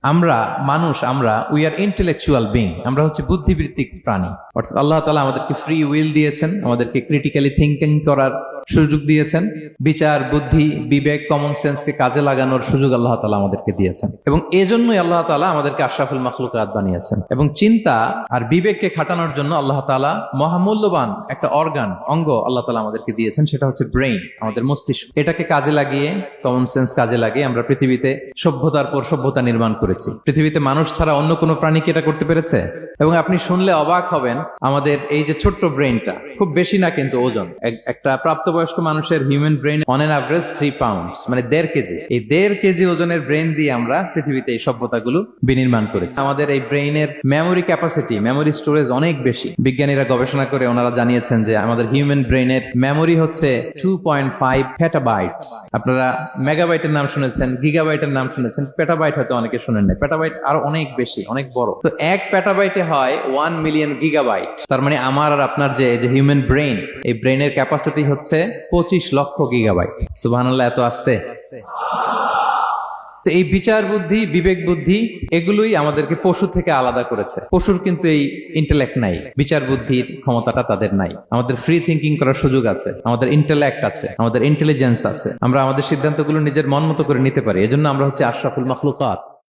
আমরা মানুষ, আমরা উই আর ইন্টেলেকচুয়াল বিং, আমরা হচ্ছে বুদ্ধিবৃত্তিক প্রাণী। অর্থাৎ আল্লাহ তাআলা আমাদেরকে ফ্রি উইল দিয়েছেন, আমাদেরকে ক্রিটিক্যালি থিঙ্কিং করার সুযোগ দিয়েছেন, বিচার, বুদ্ধি, বিবেক, কমন সেন্সকে কাজে লাগানোর সুযোগ আল্লাহ তাআলা আমাদেরকে দিয়েছেন। এবং এজন্যই আল্লাহ তাআলা আমাদেরকে আশরাফুল মাখলুকাত বানিয়েছেন। এবং চিন্তা আর বিবেককে খাটানোর জন্য আল্লাহ তাআলা মহামূল্যবান একটা অঙ্গ আল্লাহ তাআলা আমাদেরকে দিয়েছেন, সেটা হচ্ছে ব্রেইন, আমাদের মস্তিষ্ক। এটাকে কাজে লাগিয়ে, কমন সেন্স কাজে লাগিয়ে আমরা পৃথিবীতে সভ্যতার পর সভ্যতা নির্মাণ করেছি। পৃথিবীতে মানুষ ছাড়া অন্য কোনো প্রাণী কি এটা করতে পেরেছে? এবং আপনি শুনলে অবাক হবেন, আমাদের এই যে ছোট্ট ব্রেইনটা, খুব বেশি না কিন্তু ওজন, একটা প্রাপ্তবয়স্ক মানুষের human brain on an average 3 pounds, মানে 1.5 কেজি। এই 1.5 কেজি ওজনের ব্রেইন দিয়ে আমরা পৃথিবীতে এই সভ্যতাগুলো বিনির্মাণ করেছি। আমাদের এই ব্রেইনের মেমোরি ক্যাপাসিটি, মেমোরি স্টোরেজ অনেক বেশি। বিজ্ঞানীরা গবেষণা করে ওনারা জানিয়েছেন যে আমাদের হিউম্যান ব্রেইনের মেমোরি হচ্ছে 2.5 পেটাবাইটস। আপনারা মেগাবাইটের নাম শুনেছেন, গিগাবাইটের নাম শুনেছেন, পেটাবাইট হয়তো অনেকে শুনেন না। পেটাবাইট আরো অনেক বেশি, অনেক বড়। তো 1 পেটাবাইটে হয় 1 মিলিয়ন গিগাবাইট। তার মানে আমার আর আপনার যে হিউম্যান ব্রেইন, এই ব্রেইনের ক্যাপাসিটি হচ্ছে 25 লক্ষ গিগাবাইট। সুবহানাল্লাহ, এত আসতে। তো এই বিচার বুদ্ধি, বিবেক বুদ্ধি, এগুলোই আমাদেরকে পশু থেকে আলাদা করেছে। পশুর কিন্তু এই ইন্টেলেক্ট নাই, বিচার বুদ্ধির ক্ষমতাটা তাদের নাই। আমাদের ফ্রি থিঙ্কিং করার সুযোগ আছে, আমাদের ইন্টেলেক্ট আছে, আমাদের ইন্টেলিজেন্স আছে। আমরা আমাদের সিদ্ধান্তগুলো নিজের মন মতো করে নিতে পারি। এজন্য আমরা হচ্ছে আশরাফুল মাখলুকাত।